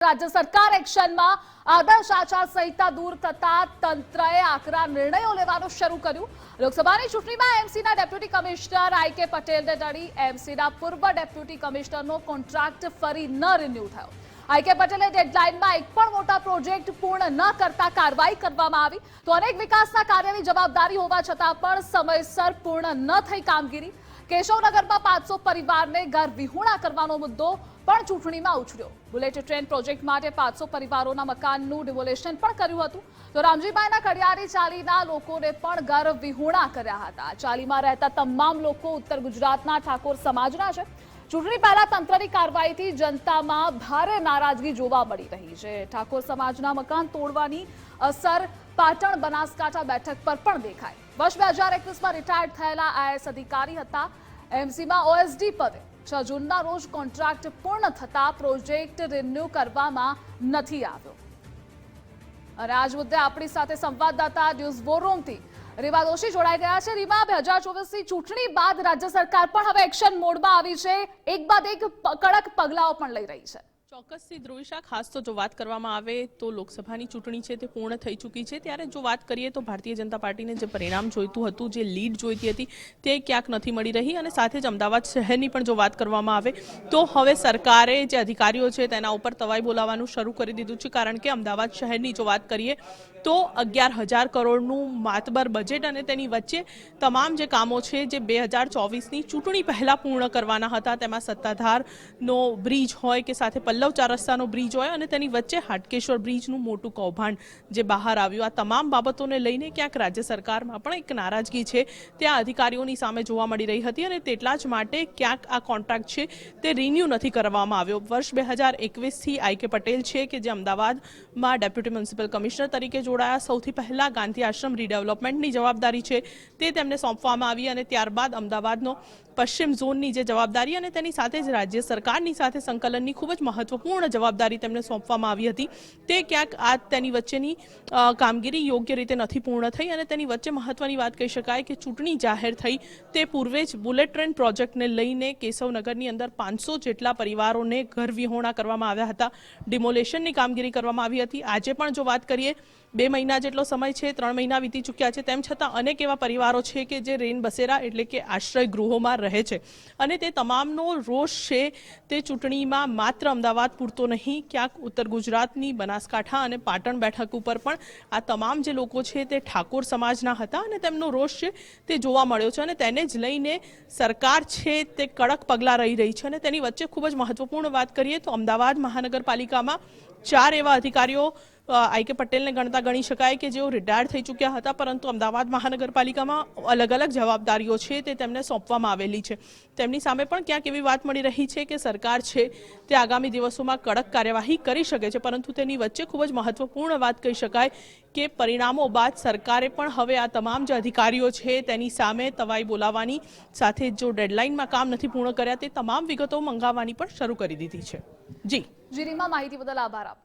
राज्य सरकार एक्शનમાં આદર્શ આચાર સંહિતા દૂર થતા તંત્રએ આકરા નિર્ણયો લેવાનું શરૂ કર્યું। લોકસભાની ચૂંટણીમાં એમસીના ડેપ્યુટી કમિશનર આઈકે પટેલને નડી એમસીના પૂર્વ ડેપ્યુટી કમિશનરનો કોન્ટ્રાક્ટ ફરી ન રિન્યુ થયો। આઈકે પટેલે ડેડલાઇનમાં એક પણ મોટા પ્રોજેક્ટ પૂર્ણ ન કરતા કાર્યવાહી કરવામાં આવી તો અનેક વિકાસના કાર્યની જવાબદારી હોવા છતાં પણ સમયસર પૂર્ણ ન થઈ કામગીરી। કેશવનગરમાં 500 પરિવારને ઘર વિહોણા કરવાનો મુદ્દો પણ ચૂંટણીમાં ઉછળ્યો। બુલેટ ટ્રેન પ્રોજેક્ટ માટે 500 પરિવારોના મકાનનું ડિમોલેશન પણ કર્યું હતું તો રામજીભાઈના કડિયારી ચાલીના લોકોને પણ ઘર વિહોણા કર્યા હતા। ચાલીમાં રહેતા તમામ લોકો ઉત્તર ગુજરાતના ઠાકોર સમાજના છે। ચૂંટણી પહેલા તંત્રની કાર્યવાહીથી જનતામાં ભારે નારાજગી જોવા મળી રહી છે। ઠાકોર સમાજના મકાન તોડવાની અસર પાટણ બનાસકાંઠા બેઠક પર પણ દેખાય। વર્ષ 2021માં રિટાયર્ડ થયેલા આઈએએસ અધિકારી હતા। એમસીમાં ઓએસડી પદે 6 જૂનના રોજ કોન્ટ્રાક્ટ પૂર્ણ થતા પ્રોજેક્ટ રિન્યુ કરવામાં નથી આવ્યો। અને આજ મુદ્દે આપણી સાથે સંવાદદાતા ન્યૂઝ વોર રૂમથી રીમા દોશી જોડાઈ ગયા છે। રીમા, 2024ની ચૂંટણી બાદ રાજ્ય સરકાર પણ હવે એક્શન મોડમાં આવી છે, એક બાદ એક કડક પગલાઓ પણ લઈ રહી છે। ચોક્કસથી ધ્રુવિશા, ખાસ તો જો વાત કરવામાં આવે તો લોકસભાની ચૂંટણી છે તે પૂર્ણ થઈ ચૂકી છે, ત્યારે જો વાત કરીએ તો ભારતીય જનતા પાર્ટીને જે પરિણામ જોઈતું હતું, જે લીડ જોઈતી હતી તે ક્યાંક નથી મળી રહી। અને સાથે જ અમદાવાદ શહેરની પણ જો વાત કરવામાં આવે તો હવે સરકારે જે અધિકારીઓ છે તેના ઉપર તવાઈ બોલાવવાનું શરૂ કરી દીધું છે, કારણ કે અમદાવાદ શહેરની જો વાત કરીએ તો 11,000 કરોડનું માતબર બજેટ અને તેની વચ્ચે તમામ જે કામો છે જે 2024ની ચૂંટણી પહેલા પૂર્ણ કરવાના હતા, તેમાં સત્તાધારનો બ્રિજ હોય કે સાથે પલ્લવ 4 રસ્તાનો બ્રિજ હોય અને તેની વચ્ચે હાટકેશ્વર બ્રિજનું મોટું કૌભાંડ જે બહાર આવ્યું, આ તમામ બાબતોને લઈને ક્યાંક રાજ્ય સરકારમાં પણ એક નારાજગી છે ત્યાં અધિકારીઓની સામે જોવા મળી રહી હતી અને તેટલા જ માટે ક્યાંક આ કોન્ટ્રાક્ટ છે તે રિન્યુ નથી કરવામાં આવ્યો। વર્ષ 2021થી આઈકે પટેલ છે કે જે અમદાવાદમાં ડેપ્યુટી મ્યુનિસિપલ કમિશનર તરીકે જોડાયા। સૌથી પહેલા ગાંધી આશ્રમ રીડેવલપમેન્ટની જવાબદારી છે તે તેમને સોંપવામાં આવી અને ત્યારબાદ અમદાવાદનો પશ્ચિમ ઝોનની જે જવાબદારી અને તેની સાથે જ રાજ્ય સરકારની સાથે સંકલનની ખૂબ જ મહત્વપૂર્ણ જવાબદારી તેમને સોંપવામાં આવી હતી, તે ક્યાંક આ તેની વચ્ચેની કામગીરી યોગ્ય રીતે નથી પૂર્ણ થઈ અને તેની વચ્ચે મહત્વની વાત કહી શકાય કે ચૂંટણી જાહેર થઈ તે પૂર્વે જ બુલેટ ટ્રેન પ્રોજેક્ટને લઈને કેશવનગરની અંદર 500 જેટલા પરિવારોને ઘર વિહોણા કરવામાં આવ્યા હતા, ડિમોલેશનની કામગીરી કરવામાં આવી હતી। આજે પણ જો વાત કરીએ 2 મહિના જેટલો સમય છે, 3 મહિના વીતી ચૂક્યા છે, તેમ છતાં અનેક એવા પરિવારો છે કે જે રેન બસેરા એટલે કે આશ્રય ગૃહોમાં રહે છે અને તે તમામનો રોષ છે તે ચૂંટણીમાં માત્ર અમદાવાદ પૂરતો નહીં, ક્યાંક ઉત્તર ગુજરાતની બનાસકાંઠા અને પાટણ બેઠક ઉપર પણ આ તમામ જે લોકો છે તે ઠાકોર સમાજના હતા અને તેમનો રોષ છે તે જોવા મળ્યો છે અને તેને જ લઈને સરકાર છે તે કડક પગલાં લઈ રહી છે। અને તેની વચ્ચે ખૂબ જ મહત્વપૂર્ણ વાત કરીએ તો અમદાવાદ મહાનગરપાલિકામાં 4 એવા અધિકારીઓ આઈકે પટેલને ગણતા ગણી શકાય કે જેઓ રિટાયર્ડ થઈ ચૂક્યા હતા, પરંતુ અમદાવાદ મહાનગરપાલિકામાં અલગ અલગ જવાબદારીઓ છે તે તેમને સોંપવામાં આવેલી છે। તેમની સામે પણ ક્યાંક એવી વાત મળી રહી છે કે સરકાર છે તે આગામી દિવસોમાં કડક કાર્યવાહી કરી શકે છે, પરંતુ તેની વચ્ચે ખૂબ જ મહત્વપૂર્ણ વાત કહી શકાય કે પરિણામો બાદ સરકારે પણ હવે આ તમામ જે અધિકારીઓ છે તેની સામે તવાઈ બોલાવવાની સાથે જો ડેડલાઇનમાં કામ નથી પૂર્ણ કર્યા તે તમામ વિગતો મંગાવવાની પણ શરૂ કરી દીધી છે। જી રીમા, માહિતી બદલ આભાર આપનો।